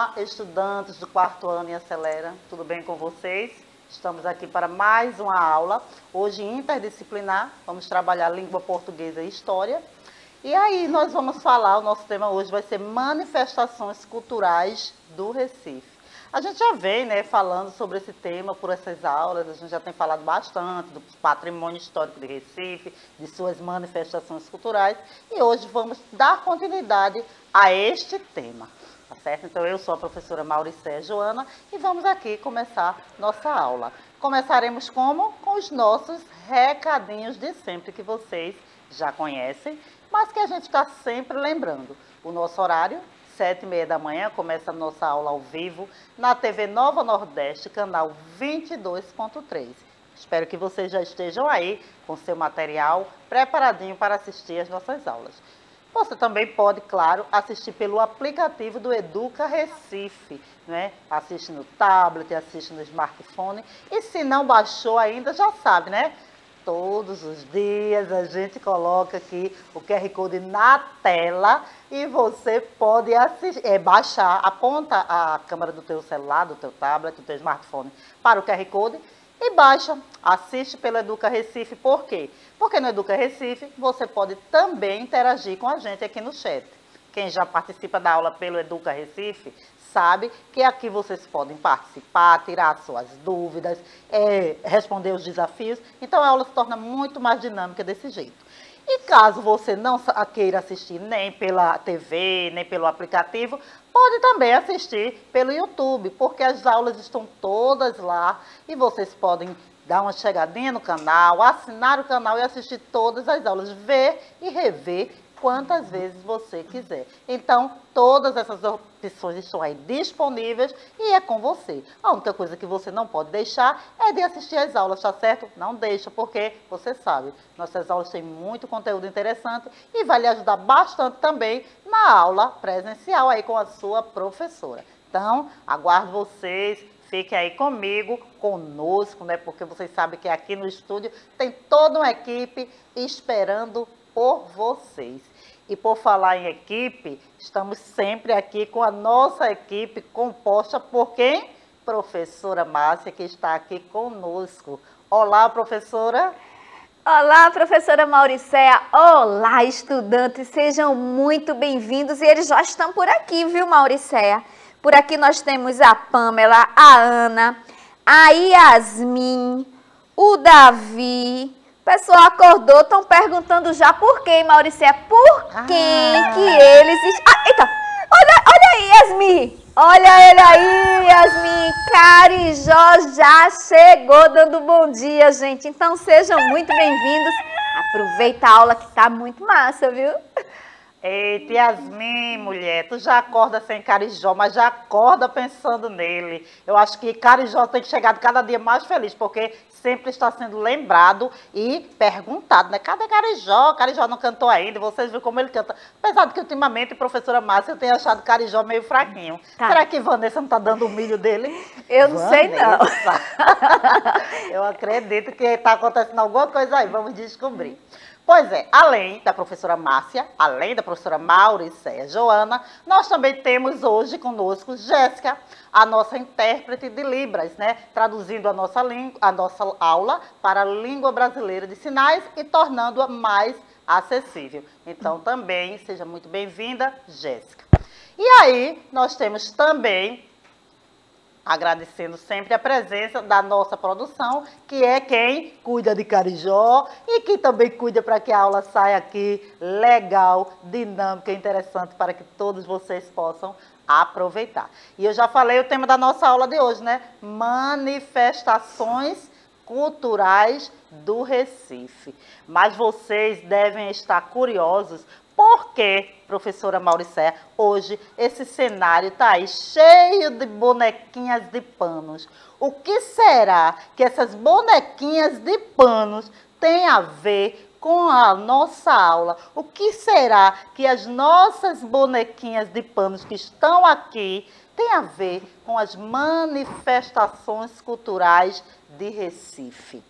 Olá, estudantes do quarto ano e Acelera, tudo bem com vocês? Estamos aqui para mais uma aula, hoje interdisciplinar, vamos trabalhar língua portuguesa e história. E aí nós vamos falar, o nosso tema hoje vai ser manifestações culturais do Recife. A gente já vem, falando sobre esse tema por essas aulas, a gente já tem falado bastante do patrimônio histórico de Recife, de suas manifestações culturais, e hoje vamos dar continuidade a este tema, tá certo? Então eu sou a professora Mauricéia Joana e vamos aqui começar nossa aula. Começaremos como? Com os nossos recadinhos de sempre, que vocês já conhecem, mas que a gente está sempre lembrando. O nosso horário, 7h30 da manhã, começa a nossa aula ao vivo na TV Nova Nordeste, canal 22.3. Espero que vocês já estejam aí com seu material preparadinho para assistir às nossas aulas. Você também pode, claro, assistir pelo aplicativo do Educa Recife, né? Assiste no tablet, assiste no smartphone. E se não baixou ainda, já sabe, né? Todos os dias a gente coloca aqui o QR Code na tela e você pode assistir, baixar, aponta a câmera do teu celular, do teu tablet, do teu smartphone para o QR Code e baixa, assiste pelo Educa Recife. Por quê? Porque no Educa Recife você pode também interagir com a gente aqui no chat. Quem já participa da aula pelo Educa Recife sabe que aqui vocês podem participar, tirar suas dúvidas, responder os desafios. Então a aula se torna muito mais dinâmica desse jeito. E caso você não queira assistir nem pela TV, nem pelo aplicativo, pode também assistir pelo YouTube, porque as aulas estão todas lá e vocês podem dar uma chegadinha no canal, assinar o canal e assistir todas as aulas, ver e rever quantas vezes você quiser. Então, todas essas opções estão aí disponíveis e é com você. A única coisa que você não pode deixar é de assistir às aulas, tá certo? Não deixa, porque você sabe, nossas aulas têm muito conteúdo interessante e vai lhe ajudar bastante também na aula presencial aí com a sua professora. Então, aguardo vocês. Fique aí comigo, conosco, né? Porque vocês sabem que aqui no estúdio tem toda uma equipe esperando por vocês. E por falar em equipe, estamos sempre aqui com a nossa equipe composta por quem? Professora Márcia, que está aqui conosco. Olá, professora. Olá, professora Mauricéia. Olá, estudantes. Sejam muito bem-vindos. E eles já estão por aqui, viu, Mauricéia? Por aqui nós temos a Pamela, a Ana, a Yasmin, o Davi. O pessoal acordou, estão perguntando já por quê, Mauricéia? Por quem que eles... eita! Olha aí, Yasmin! Olha ele aí, Yasmin! Carijó já chegou dando bom dia, gente. Então sejam muito bem-vindos. Aproveita a aula que tá muito massa, viu? Eita, Yasmin, mulher, tu já acorda sem Carijó, mas já acorda pensando nele. Eu acho que Carijó tem que chegar cada dia mais feliz, porque sempre está sendo lembrado e perguntado, né? Cadê Carijó? Carijó não cantou ainda, vocês viram como ele canta. Apesar de que ultimamente, professora Márcia, eu tenho achado Carijó meio fraquinho. Tá. Será que Vanessa não está dando o milho dele? Eu não sei não. Eu acredito que está acontecendo alguma coisa aí, vamos descobrir. Pois é, além da professora Márcia, além da professora Mauricéia Joana, nós também temos hoje conosco Jéssica, a nossa intérprete de Libras, né? Traduzindo a nossa aula para a língua brasileira de sinais e tornando-a mais acessível. Então também seja muito bem-vinda, Jéssica. E aí nós temos também, agradecendo sempre a presença da nossa produção, que é quem cuida de Carijó e que também cuida para que a aula saia aqui legal, dinâmica e interessante para que todos vocês possam aproveitar. E eu já falei o tema da nossa aula de hoje, né? Manifestações culturais do Recife. Mas vocês devem estar curiosos. Por que, professora Mauricéia, hoje esse cenário está aí cheio de bonequinhas de panos? O que será que essas bonequinhas de panos têm a ver com a nossa aula? O que será que as nossas bonequinhas de panos que estão aqui têm a ver com as manifestações culturais de Recife?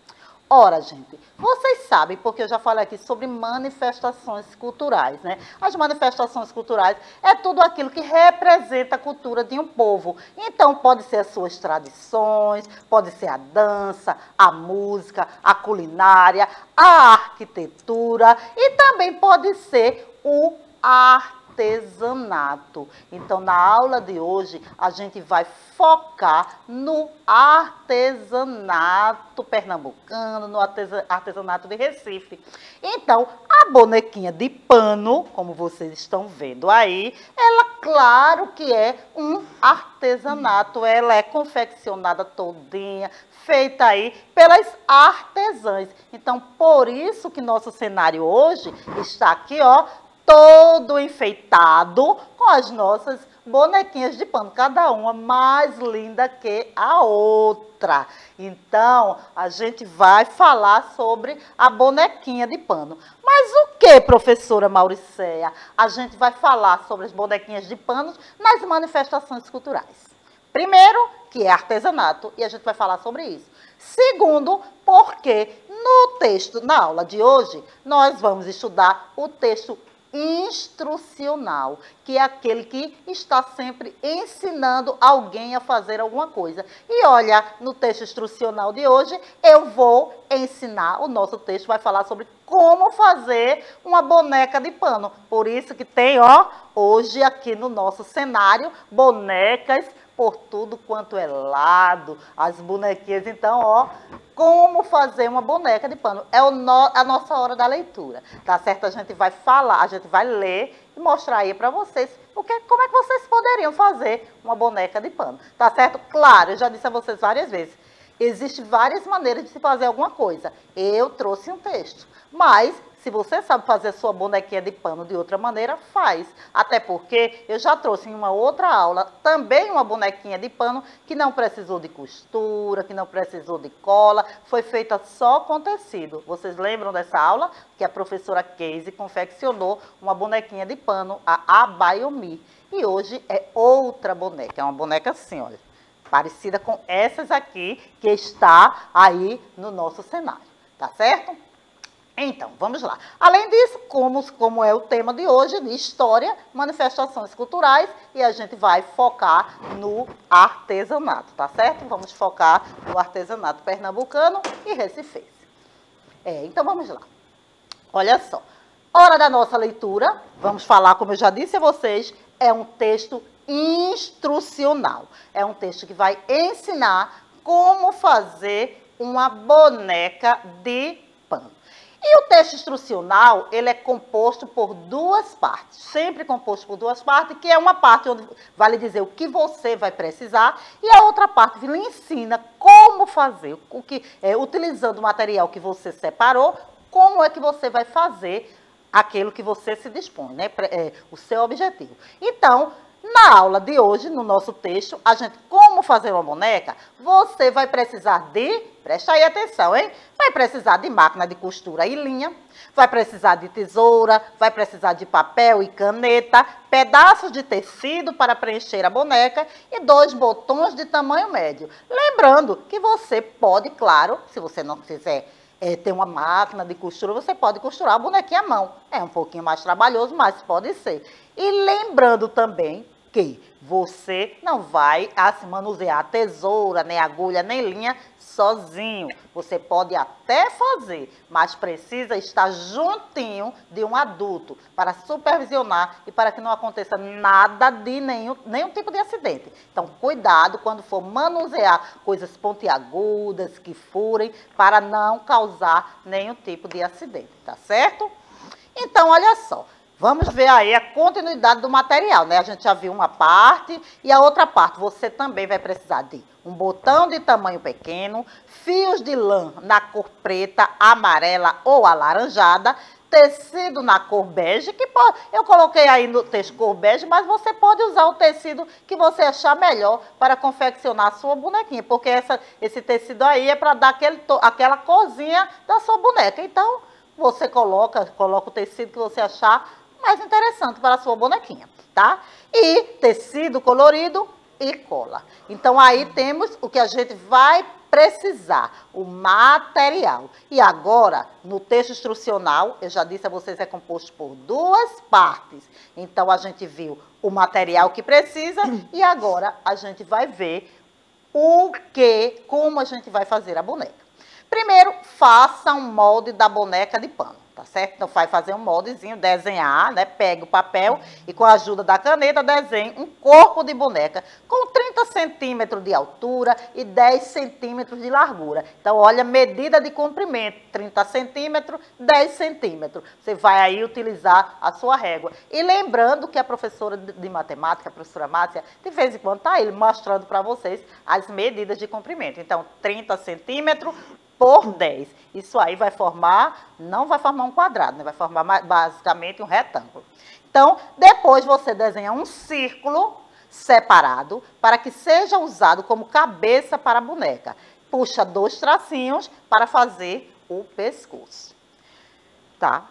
Ora, gente, vocês sabem, porque eu já falei aqui sobre manifestações culturais, né? As manifestações culturais é tudo aquilo que representa a cultura de um povo. Então, pode ser as suas tradições, pode ser a dança, a música, a culinária, a arquitetura e também pode ser o artesanato. Então, na aula de hoje, a gente vai focar no artesanato pernambucano, no artesanato de Recife. Então, a bonequinha de pano, como vocês estão vendo aí, ela, claro que é um artesanato. Ela é confeccionada todinha, feita aí pelas artesãs. Então, por isso que nosso cenário hoje está aqui, ó, todo enfeitado com as nossas bonequinhas de pano, cada uma mais linda que a outra. Então, a gente vai falar sobre a bonequinha de pano. Mas o que, professora Mauricéia? A gente vai falar sobre as bonequinhas de pano nas manifestações culturais. Primeiro, que é artesanato, e a gente vai falar sobre isso. Segundo, porque no texto, na aula de hoje, nós vamos estudar o texto instrucional, que é aquele que está sempre ensinando alguém a fazer alguma coisa. E olha, no texto instrucional de hoje, eu vou ensinar, o nosso texto vai falar sobre como fazer uma boneca de pano. Por isso que tem, ó, hoje aqui no nosso cenário, bonecas por tudo quanto é lado, as bonequinhas. Então, ó, como fazer uma boneca de pano. É a nossa hora da leitura, tá certo? A gente vai falar, a gente vai ler e mostrar aí para vocês como é que vocês poderiam fazer uma boneca de pano, tá certo? Claro, eu já disse a vocês várias vezes, existem várias maneiras de se fazer alguma coisa. Eu trouxe um texto, mas se você sabe fazer a sua bonequinha de pano de outra maneira, faz. Até porque eu já trouxe em uma outra aula também uma bonequinha de pano que não precisou de costura, que não precisou de cola, foi feita só com tecido. Vocês lembram dessa aula? Que a professora Casey confeccionou uma bonequinha de pano, a Abayomi. E hoje é outra boneca, é uma boneca assim, olha, parecida com essas aqui que está aí no nosso cenário, tá certo? Então, vamos lá. Além disso, como é o tema de hoje, de história, manifestações culturais, e a gente vai focar no artesanato, tá certo? Vamos focar no artesanato pernambucano e recifense. Então, vamos lá. Olha só. Hora da nossa leitura. Vamos falar, como eu já disse a vocês, é um texto instrucional. É um texto que vai ensinar como fazer uma boneca de pano. E o texto instrucional, ele é composto por duas partes, sempre composto por duas partes, que é uma parte onde vale dizer o que você vai precisar, e a outra parte lhe ensina como fazer, utilizando o material que você separou, como é que você vai fazer aquilo que você se dispõe, né? O seu objetivo. Então, na aula de hoje, no nosso texto, como fazer uma boneca, você vai precisar presta aí atenção, hein? Vai precisar de máquina de costura e linha, vai precisar de tesoura, vai precisar de papel e caneta, pedaços de tecido para preencher a boneca e 2 botões de tamanho médio. Lembrando que você pode, claro, se você não quiser ter uma máquina de costura, você pode costurar a bonequinha à mão. É um pouquinho mais trabalhoso, mas pode ser. E lembrando também que você não vai manusear a tesoura, nem agulha, nem linha sozinho. Você pode até fazer, mas precisa estar juntinho de um adulto para supervisionar e para que não aconteça nada de nenhum tipo de acidente. Então, cuidado quando for manusear coisas pontiagudas, que furem, para não causar nenhum tipo de acidente, tá certo? Então, olha só. Vamos ver aí a continuidade do material, né? A gente já viu uma parte e a outra parte. Você também vai precisar de um botão de tamanho pequeno, fios de lã na cor preta, amarela ou alaranjada, tecido na cor bege, eu coloquei aí no texto cor bege, mas você pode usar o tecido que você achar melhor para confeccionar a sua bonequinha, porque esse tecido aí é para dar aquela corzinha da sua boneca. Então, você coloca o tecido que você achar mais interessante para a sua bonequinha, tá? E tecido colorido e cola. Então, aí temos o que a gente vai precisar? O material. E agora, no texto instrucional, eu já disse a vocês, é composto por duas partes. Então, a gente viu o material que precisa e agora a gente vai ver como a gente vai fazer a boneca. Primeiro, faça um molde da boneca de pano, tá certo? Então, vai fazer um moldezinho, desenhar, né? Pegue o papel e com a ajuda da caneta, desenhe um corpo de boneca com 30 centímetros de altura e 10 centímetros de largura. Então, olha a medida de comprimento, 30 centímetros, 10 centímetros. Você vai aí utilizar a sua régua. E lembrando que a professora de matemática, a professora Márcia, de vez em quando está ele mostrando para vocês as medidas de comprimento. Então, 30 centímetros por 10. Isso aí vai formar, não vai formar um quadrado, né? Vai formar basicamente um retângulo. Então, depois você desenha um círculo separado para que seja usado como cabeça para a boneca. Puxa 2 tracinhos para fazer o pescoço. Tá?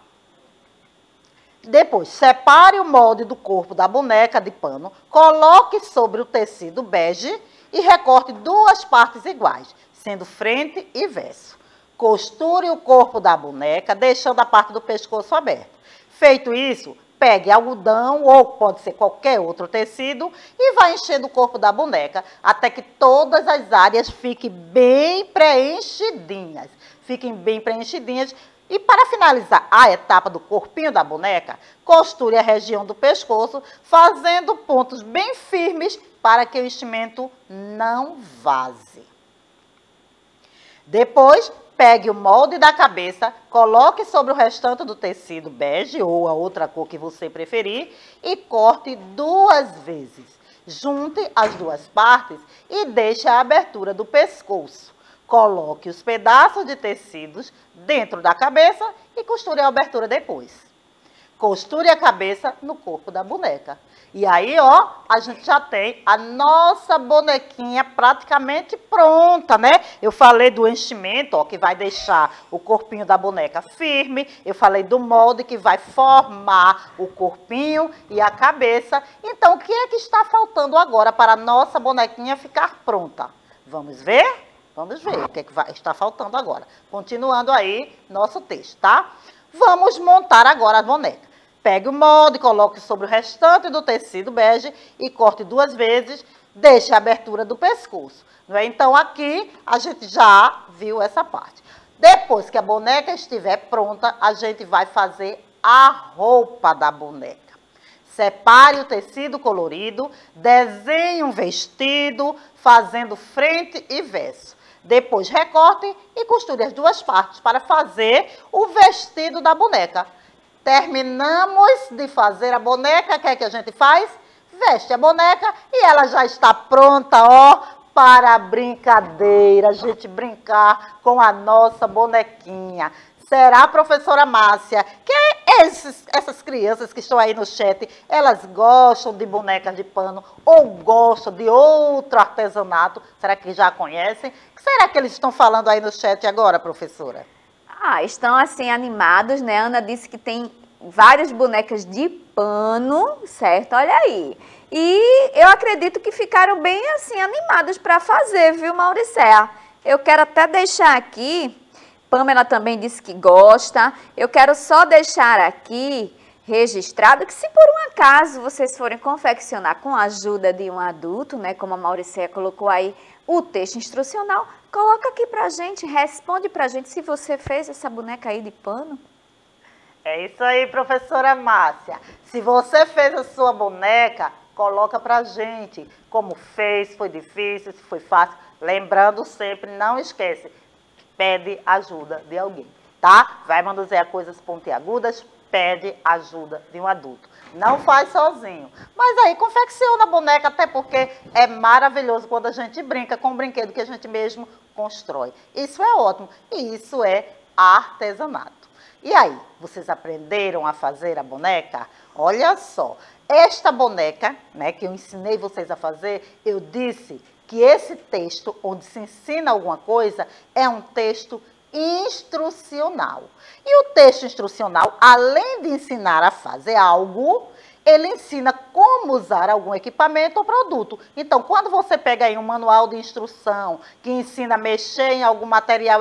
Depois, separe o molde do corpo da boneca de pano, coloque sobre o tecido bege e recorte 2 partes iguais, sendo frente e verso. Costure o corpo da boneca, deixando a parte do pescoço aberta. Feito isso, pegue algodão ou pode ser qualquer outro tecido e vai enchendo o corpo da boneca até que todas as áreas fiquem bem preenchidinhas. E para finalizar a etapa do corpinho da boneca, costure a região do pescoço, fazendo pontos bem firmes para que o enchimento não vaze. Depois, pegue o molde da cabeça, coloque sobre o restante do tecido bege ou a outra cor que você preferir e corte 2 vezes. Junte as 2 partes e deixe a abertura do pescoço. Coloque os pedaços de tecidos dentro da cabeça e costure a abertura depois. Costure a cabeça no corpo da boneca. E aí, ó, a gente já tem a nossa bonequinha praticamente pronta, né? Eu falei do enchimento, ó, que vai deixar o corpinho da boneca firme. Eu falei do molde que vai formar o corpinho e a cabeça. Então, o que é que está faltando agora para a nossa bonequinha ficar pronta? Vamos ver? Vamos ver o que é que está faltando agora. Continuando aí nosso texto, tá? Vamos montar agora a boneca. Pegue o molde, coloque sobre o restante do tecido bege e corte 2 vezes, deixe a abertura do pescoço. Não é? Então, aqui a gente já viu essa parte. Depois que a boneca estiver pronta, a gente vai fazer a roupa da boneca. Separe o tecido colorido, desenhe um vestido, fazendo frente e verso. Depois recorte e costure as 2 partes para fazer o vestido da boneca. Terminamos de fazer a boneca, o que é que a gente faz? Veste a boneca e ela já está pronta, ó, para a brincadeira, a gente brincar com a nossa bonequinha. Será, professora Márcia, que essas crianças que estão aí no chat, elas gostam de bonecas de pano ou gostam de outro artesanato? Será que já conhecem? O que será que eles estão falando aí no chat agora, professora? Estão assim animados, né? A Ana disse que tem várias bonecas de pano, certo? Olha aí. E eu acredito que ficaram bem assim animados para fazer, viu, Mauricéia? Eu quero até deixar aqui, Pamela também disse que gosta, eu quero só deixar aqui registrado que se por um acaso vocês forem confeccionar com a ajuda de um adulto, né, como a Mauricéia colocou aí, o texto instrucional, coloca aqui pra gente, responde pra gente se você fez essa boneca aí de pano. É isso aí, professora Márcia. Se você fez a sua boneca, coloca pra gente como fez, foi difícil, se foi fácil. Lembrando sempre, não esquece, pede ajuda de alguém, tá? Vai manusear coisas pontiagudas, pede ajuda de um adulto. Não faz sozinho. Mas aí confecciona a boneca, até porque é maravilhoso quando a gente brinca com um brinquedo que a gente mesmo constrói. Isso é ótimo e isso é artesanato. E aí, vocês aprenderam a fazer a boneca? Olha só, esta boneca, né, que eu ensinei vocês a fazer, eu disse que esse texto, onde se ensina alguma coisa, é um texto instrucional. E o texto instrucional, além de ensinar a fazer algo, ele ensina como como usar algum equipamento ou produto. Então, quando você pega aí um manual de instrução que ensina a mexer em algum material,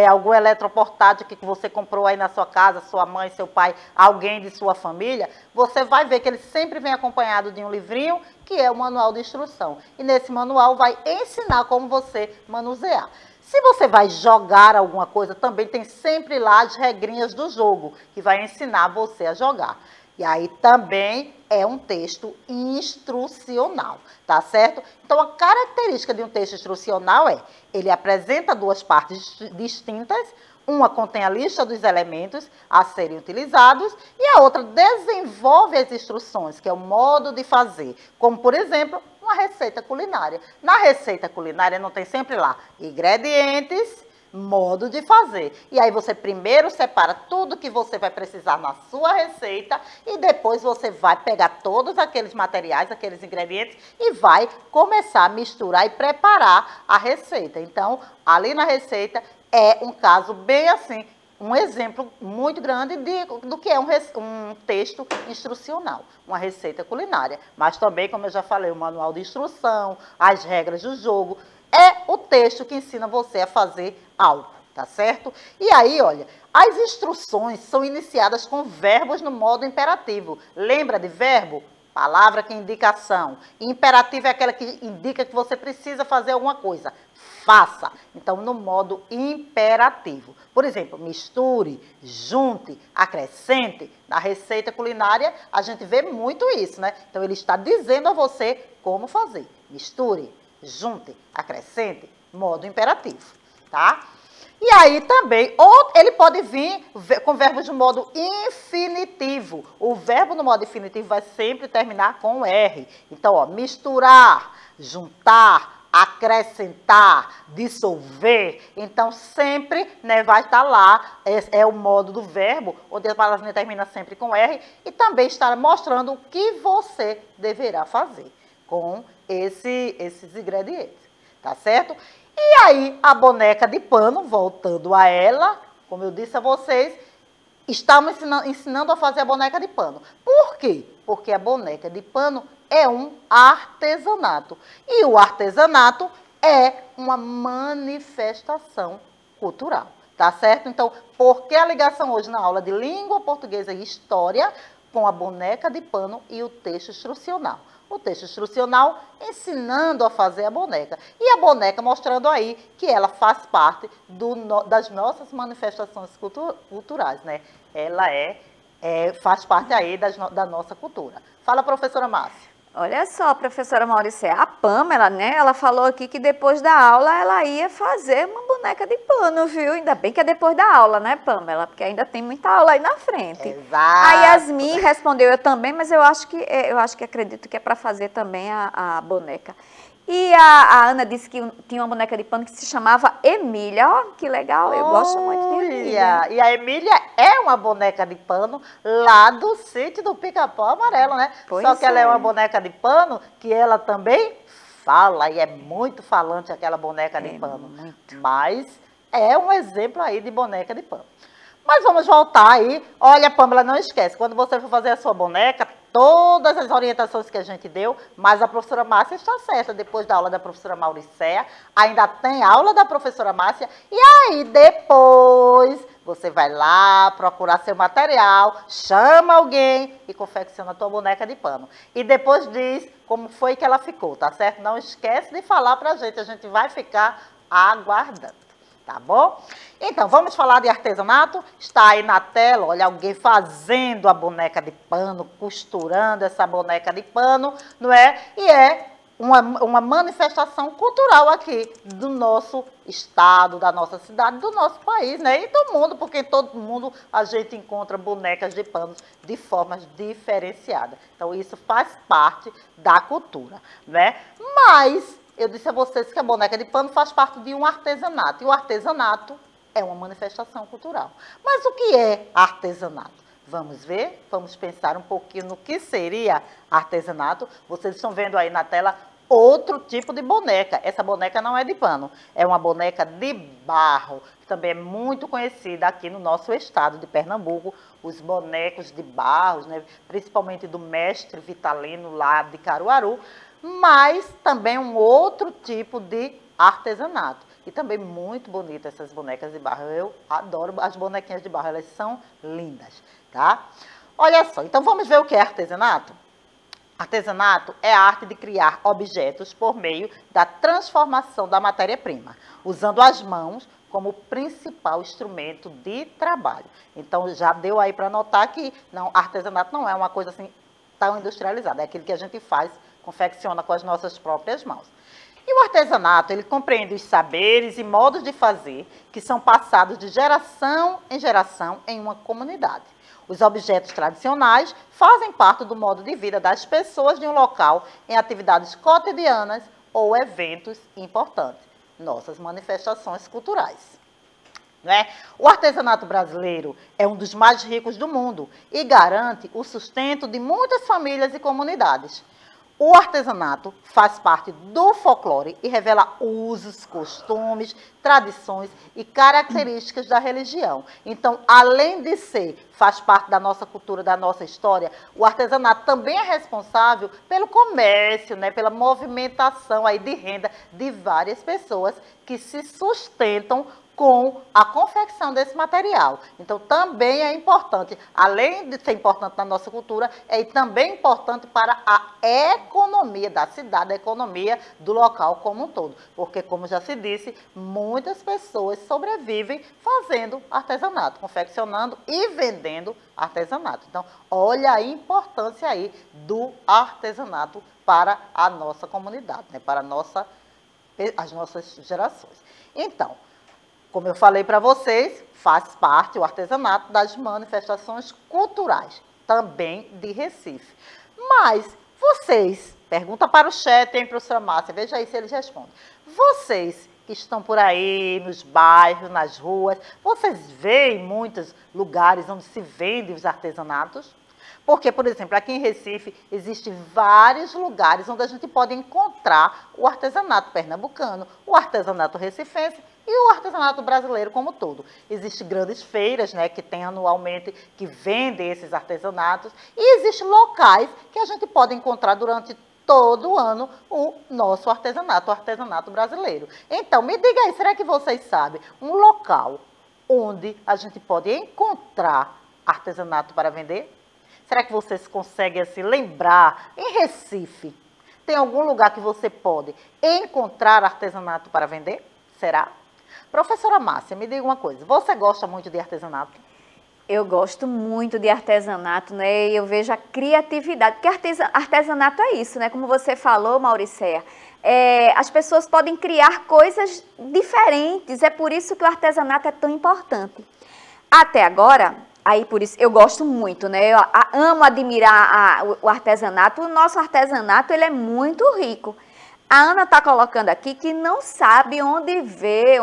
algum eletroportátil que você comprou aí na sua casa, sua mãe, seu pai, alguém de sua família, você vai ver que ele sempre vem acompanhado de um livrinho, que é o manual de instrução. E nesse manual vai ensinar como você manusear. Se você vai jogar alguma coisa, também tem sempre lá as regrinhas do jogo, que vai ensinar você a jogar. E aí também é um texto instrucional, tá certo? Então, a característica de um texto instrucional é, ele apresenta duas partes distintas, uma contém a lista dos elementos a serem utilizados e a outra desenvolve as instruções, que é o modo de fazer, como, por exemplo, uma receita culinária. Na receita culinária não tem sempre lá ingredientes, modo de fazer. E aí você primeiro separa tudo que você vai precisar na sua receita e depois você vai pegar todos aqueles materiais, aqueles ingredientes e vai começar a misturar e preparar a receita. Então, ali na receita é um caso bem assim, um exemplo muito grande do que é um texto instrucional, uma receita culinária. Mas também, como eu já falei, o manual de instrução, as regras do jogo, é o texto que ensina você a fazer algo, tá certo? E aí, olha, as instruções são iniciadas com verbos no modo imperativo. Lembra de verbo? Palavra que indica ação. Imperativo é aquela que indica que você precisa fazer alguma coisa. Faça. Então, no modo imperativo. Por exemplo, misture, junte, acrescente. Na receita culinária, a gente vê muito isso, né? Então, ele está dizendo a você como fazer. Misture, junte, acrescente, modo imperativo, tá? E aí também, ou ele pode vir com verbos de modo infinitivo. O verbo no modo infinitivo vai sempre terminar com R. Então, ó, misturar, juntar, acrescentar, dissolver. Então, sempre, né, vai estar lá, é o modo do verbo, onde a palavra termina sempre com R, e também está mostrando o que você deverá fazer com esses ingredientes, tá certo? E aí, a boneca de pano, voltando a ela, como eu disse a vocês, estamos ensinando a fazer a boneca de pano. Por quê? Porque a boneca de pano é um artesanato. E o artesanato é uma manifestação cultural, tá certo? Então, por que a ligação hoje na aula de língua portuguesa e história com a boneca de pano e o texto instrucional? O texto instrucional ensinando a fazer a boneca. E a boneca mostrando aí que ela faz parte das nossas manifestações culturais, né? Ela faz parte aí da nossa cultura. Fala, professora Márcia. Olha só, professora Mauricéia, a Pamela, né, ela falou aqui que depois da aula ela ia fazer uma boneca de pano, viu? Ainda bem que é depois da aula, né, Pamela? Porque ainda tem muita aula aí na frente. Exato. A Yasmin respondeu, eu também, mas eu acho que acredito que é para fazer também a boneca. E a Ana disse que tinha uma boneca de pano que se chamava Emília. Ó, que legal, eu gosto muito de Emília. E a Emília é uma boneca de pano lá do sítio do Pica-Pau Amarelo, né? Pois Só que ela é uma é. boneca de pano que ela também fala, e é muito falante aquela boneca de pano. Muito. Mas é um exemplo aí de boneca de pano. Mas vamos voltar aí. Olha, Pamela, não esquece, quando você for fazer a sua boneca, todas as orientações que a gente deu, mas a professora Márcia está certa, depois da aula da professora Mauricéia, ainda tem aula da professora Márcia, e aí depois você vai lá procurar seu material, chama alguém e confecciona a tua boneca de pano. E depois diz como foi que ela ficou, tá certo? Não esquece de falar pra gente, a gente vai ficar aguardando. Tá bom? Então, vamos falar de artesanato? Está aí na tela, olha, alguém fazendo a boneca de pano, costurando essa boneca de pano, não é? E é uma manifestação cultural aqui do nosso estado, da nossa cidade, do nosso país, né? E do mundo, porque em todo mundo a gente encontra bonecas de pano de formas diferenciadas. Então, isso faz parte da cultura, né? Mas eu disse a vocês que a boneca de pano faz parte de um artesanato. E o artesanato é uma manifestação cultural. Mas o que é artesanato? Vamos ver? Vamos pensar um pouquinho no que seria artesanato. Vocês estão vendo aí na tela outro tipo de boneca. Essa boneca não é de pano, é uma boneca de barro, que também é muito conhecida aqui no nosso estado de Pernambuco, os bonecos de barro, né, principalmente do mestre Vitalino lá de Caruaru, mas também um outro tipo de artesanato. E também muito bonita essas bonecas de barro. Eu adoro as bonequinhas de barro, elas são lindas, tá? Olha só, então vamos ver o que é artesanato? Artesanato é a arte de criar objetos por meio da transformação da matéria-prima, usando as mãos como principal instrumento de trabalho. Então, já deu aí para notar que não, artesanato não é uma coisa assim tão industrializada, é aquilo que a gente faz, confecciona com as nossas próprias mãos. E o artesanato, ele compreende os saberes e modos de fazer que são passados de geração em geração em uma comunidade. Os objetos tradicionais fazem parte do modo de vida das pessoas de um local em atividades cotidianas ou eventos importantes, nossas manifestações culturais. Né? O artesanato brasileiro é um dos mais ricos do mundo e garante o sustento de muitas famílias e comunidades. O artesanato faz parte do folclore e revela usos, costumes, tradições e características da religião. Então, além de faz parte da nossa cultura, da nossa história, o artesanato também é responsável pelo comércio, né, pela movimentação aí de renda de várias pessoas que se sustentam com a confecção desse material. Então, também é importante, além de ser importante na nossa cultura, é também importante para a economia da cidade, a economia do local como um todo. Porque, como já se disse, muitas pessoas sobrevivem fazendo artesanato, confeccionando e vendendo artesanato. Então, olha a importância aí do artesanato para a nossa comunidade, né? Para as nossas gerações. Então, como eu falei para vocês, faz parte o artesanato das manifestações culturais, também de Recife. Mas vocês, pergunta para o chat, hein, professora Márcia, veja aí se eles respondem. Vocês que estão por aí, nos bairros, nas ruas, vocês veem muitos lugares onde se vendem os artesanatos? Porque, por exemplo, aqui em Recife, existem vários lugares onde a gente pode encontrar o artesanato pernambucano, o artesanato recifense e o artesanato brasileiro como um todo. Existem grandes feiras, né, que tem anualmente, que vendem esses artesanatos, e existem locais que a gente pode encontrar durante todo o ano o nosso artesanato, o artesanato brasileiro. Então, me diga aí, será que vocês sabem um local onde a gente pode encontrar artesanato para vender? Será que vocês conseguem assim, lembrar, em Recife, tem algum lugar que você pode encontrar artesanato para vender? Será? Professora Márcia, me diga uma coisa, você gosta muito de artesanato? Eu gosto muito de artesanato, né? E eu vejo a criatividade, porque artesanato é isso, né? Como você falou, Mauricéia, as pessoas podem criar coisas diferentes, é por isso que o artesanato é tão importante. Até agora, aí por isso eu gosto muito, né? Eu amo admirar o artesanato. O nosso artesanato, ele é muito rico. A Ana está colocando aqui que não sabe onde ver,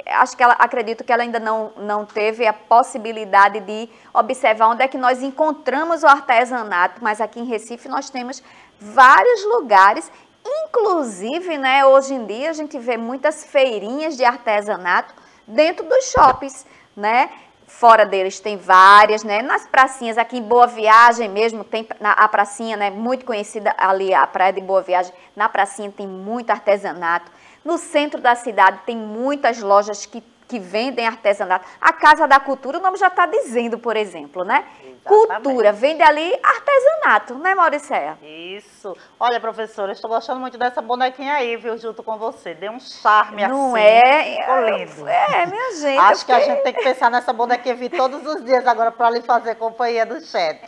acho que acredito que ela ainda não teve a possibilidade de observar onde é que nós encontramos o artesanato, mas aqui em Recife nós temos vários lugares, inclusive, né, hoje em dia a gente vê muitas feirinhas de artesanato dentro dos shoppings, né? Fora deles tem várias, né? Nas pracinhas, aqui em Boa Viagem mesmo, tem a pracinha, né? Muito conhecida ali, a Praia de Boa Viagem. Na pracinha tem muito artesanato. No centro da cidade tem muitas lojas que vendem artesanato. A Casa da Cultura, o nome já está dizendo, por exemplo, né? Exatamente. Cultura, vende ali artesanato, né, Mauricéia? Isso. Olha, professora, eu estou gostando muito dessa bonequinha aí, viu, junto com você. Deu um charme assim. Não é? Ficou lindo. Minha gente. Acho que a gente tem que pensar nessa bonequinha vir todos os dias agora para lhe fazer companhia do chat.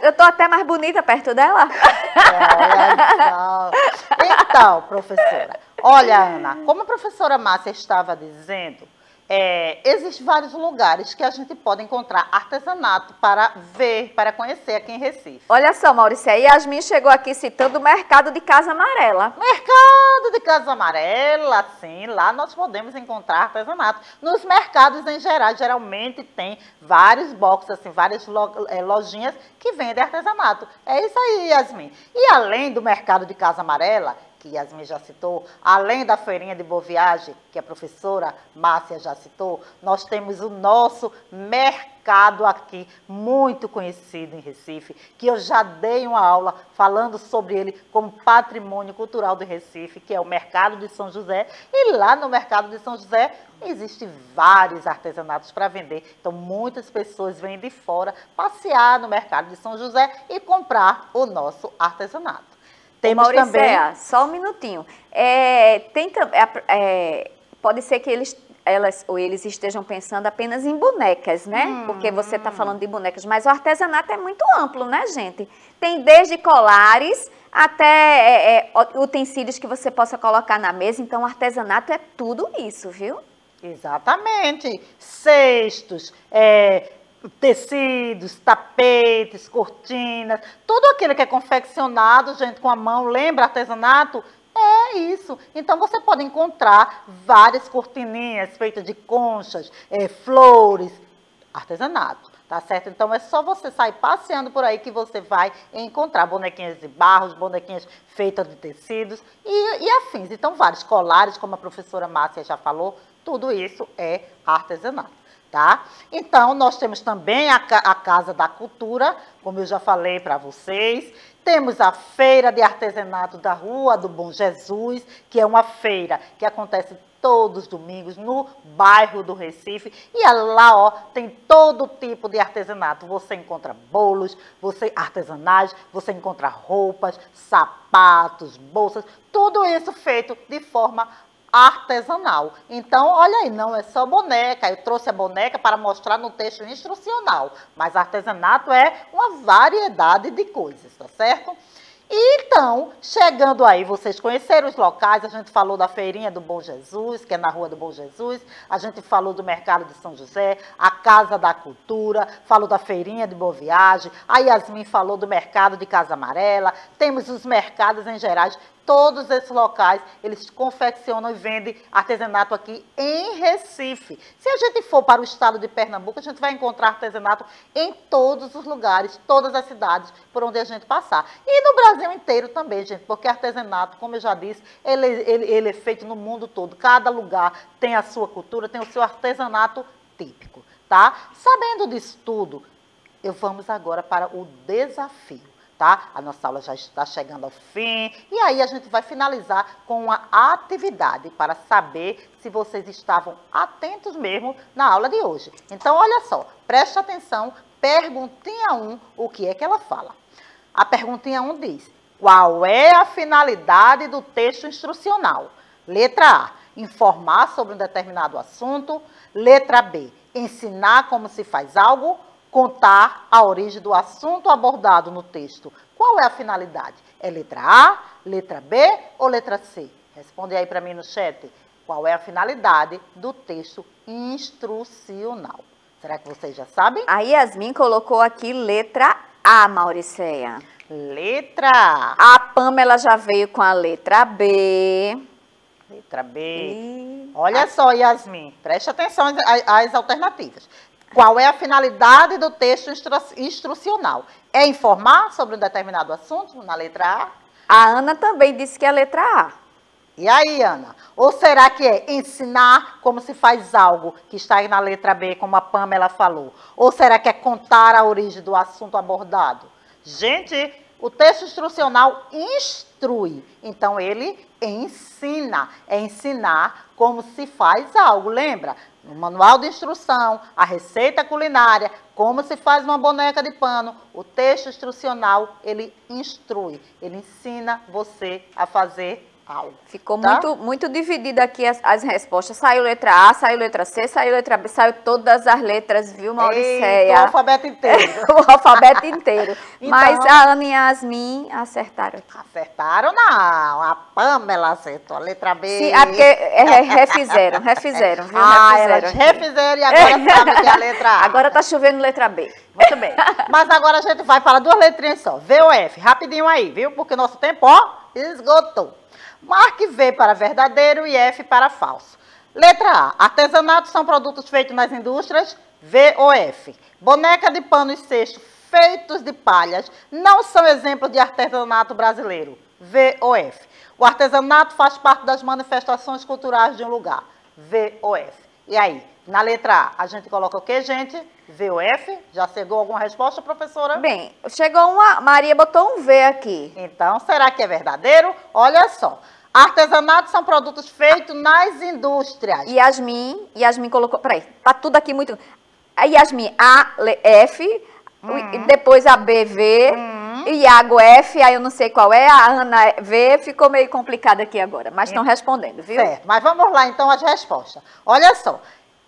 Eu tô até mais bonita perto dela. Olha só. Então, professora, olha, Ana, como a professora Márcia estava dizendo, Existem vários lugares que a gente pode encontrar artesanato para ver, para conhecer aqui em Recife. Olha só, Mauricéia, Yasmin chegou aqui citando o mercado de Casa Amarela. Mercado de Casa Amarela, sim, lá nós podemos encontrar artesanato. Nos mercados em geral, geralmente tem vários boxes, assim, várias lojinhas que vendem artesanato. É isso aí, Yasmin. E além do mercado de Casa Amarela, que Yasmin já citou, além da feirinha de Boa Viagem, que a professora Márcia já citou, nós temos o nosso mercado aqui, muito conhecido em Recife, que eu já dei uma aula falando sobre ele como patrimônio cultural do Recife, que é o Mercado de São José. E lá no Mercado de São José existem vários artesanatos para vender. Então, muitas pessoas vêm de fora passear no Mercado de São José e comprar o nosso artesanato. Temos também... só um minutinho. Pode ser que eles estejam pensando apenas em bonecas, né? Porque você está falando de bonecas, mas o artesanato é muito amplo, né, gente? Tem desde colares até utensílios que você possa colocar na mesa. Então, o artesanato é tudo isso, viu? Exatamente. Cestos, tecidos, tapetes, cortinas, tudo aquilo que é confeccionado, gente, com a mão, lembra artesanato? É isso. Então, você pode encontrar várias cortininhas feitas de conchas, flores, artesanato, tá certo? Então, é só você sair passeando por aí que você vai encontrar bonequinhas de barros, bonequinhas feitas de tecidos e afins. Então, vários colares, como a professora Márcia já falou, tudo isso é artesanato. Tá? Então, nós temos também a Casa da Cultura, como eu já falei para vocês. Temos a Feira de Artesanato da Rua do Bom Jesus, que é uma feira que acontece todos os domingos no bairro do Recife. E lá, ó, tem todo tipo de artesanato. Você encontra bolos, artesanais, você encontra roupas, sapatos, bolsas, tudo isso feito de forma artesanal. Então, olha aí, não é só boneca. Eu trouxe a boneca para mostrar no texto instrucional, mas artesanato é uma variedade de coisas, tá certo? Então, chegando aí, vocês conheceram os locais, a gente falou da Feirinha do Bom Jesus, que é na Rua do Bom Jesus, a gente falou do Mercado de São José, a Casa da Cultura, falou da Feirinha de Boa Viagem, a Yasmin falou do Mercado de Casa Amarela, temos os mercados em geral. Todos esses locais, eles confeccionam e vendem artesanato aqui em Recife. Se a gente for para o estado de Pernambuco, a gente vai encontrar artesanato em todos os lugares, todas as cidades por onde a gente passar. E no Brasil inteiro também, gente, porque artesanato, como eu já disse, ele é feito no mundo todo. Cada lugar tem a sua cultura, tem o seu artesanato típico, tá? Sabendo disso tudo, vamos agora para o desafio. Tá? A nossa aula já está chegando ao fim e aí a gente vai finalizar com uma atividade para saber se vocês estavam atentos mesmo na aula de hoje. Então, olha só, preste atenção, perguntinha 1, o que é que ela fala? A perguntinha 1 diz: qual é a finalidade do texto instrucional? Letra A, informar sobre um determinado assunto. Letra B, ensinar como se faz algo. Contar a origem do assunto abordado no texto. Qual é a finalidade? É letra A, letra B ou letra C? Responde aí para mim no chat. Qual é a finalidade do texto instrucional? Será que vocês já sabem? A Yasmin colocou aqui letra A, Mauricéia. Letra A. A Pamela já veio com a letra B. Letra B. Olha só, Yasmin, preste atenção às alternativas. Qual é a finalidade do texto instrucional? É informar sobre um determinado assunto, na letra A? A Ana também disse que é a letra A. E aí, Ana? Ou será que é ensinar como se faz algo, que está aí na letra B, como a Pamela falou? Ou será que é contar a origem do assunto abordado? Gente, o texto instrucional instrui, então ele ensina. É ensinar como se faz algo, lembra? No manual de instrução, a receita culinária, como se faz uma boneca de pano, o texto instrucional, ele instrui, ele ensina você a fazer algo. Ficou tá? muito dividida aqui as respostas. Saiu letra A, saiu letra C, saiu letra B, saiu todas as letras, viu, Mauricéia? Eita, o alfabeto inteiro. O alfabeto inteiro. Então, Mas a Ana e a Yasmin acertaram aqui. Acertaram não, a Pamela acertou a letra B. Sim, porque refizeram, viu? Elas refizeram e agora sabem que é a letra A. Agora tá chovendo letra B. Muito bem. Mas agora a gente vai para duas letrinhas só. V ou F. Rapidinho aí, viu? Porque nosso tempo, ó, esgotou. Marque V para verdadeiro e F para falso. Letra A. Artesanato são produtos feitos nas indústrias. V ou F. Boneca de pano e cesto feitos de palhas não são exemplos de artesanato brasileiro. V ou F. O artesanato faz parte das manifestações culturais de um lugar. V ou F. E aí, na letra A, a gente coloca o quê, gente? V ou F? Já chegou alguma resposta, professora? Bem, chegou uma... Maria botou um V aqui. Então, será que é verdadeiro? Olha só. Artesanatos são produtos feitos nas indústrias. Yasmin colocou... Peraí, tá tudo aqui muito... A Yasmin, A, F, depois a B, V, Iago, F, aí eu não sei qual é, a Ana, V, ficou meio complicado aqui agora, mas estão respondendo, viu? Certo, mas vamos lá então as respostas. Olha só.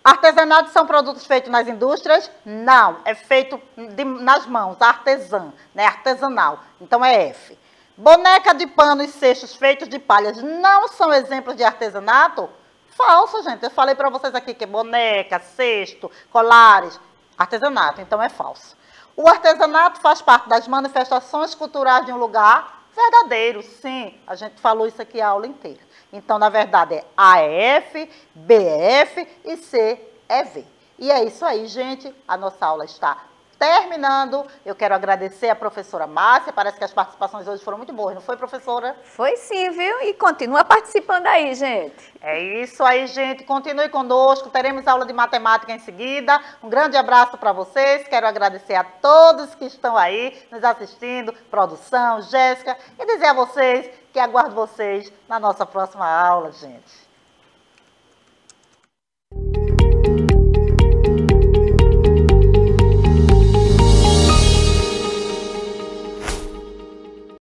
Artesanatos são produtos feitos nas indústrias? Não, é feito nas mãos, artesã, né? Artesanal. Então é F. Boneca de pano e cestos feitos de palhas não são exemplos de artesanato? Falso, gente. Eu falei para vocês aqui que boneca, cesto, colares, artesanato, então é falso. O artesanato faz parte das manifestações culturais de um lugar? Verdadeiro, sim. A gente falou isso aqui a aula inteira. Então, na verdade, A é F, B é F e C é V. E é isso aí, gente. A nossa aula está terminando. Eu quero agradecer a professora Márcia. Parece que as participações hoje foram muito boas, não foi, professora? Foi sim, viu? E continua participando aí, gente. É isso aí, gente. Continue conosco. Teremos aula de matemática em seguida. Um grande abraço para vocês. Quero agradecer a todos que estão aí nos assistindo, produção, Jéssica, e dizer a vocês que aguardo vocês na nossa próxima aula, gente.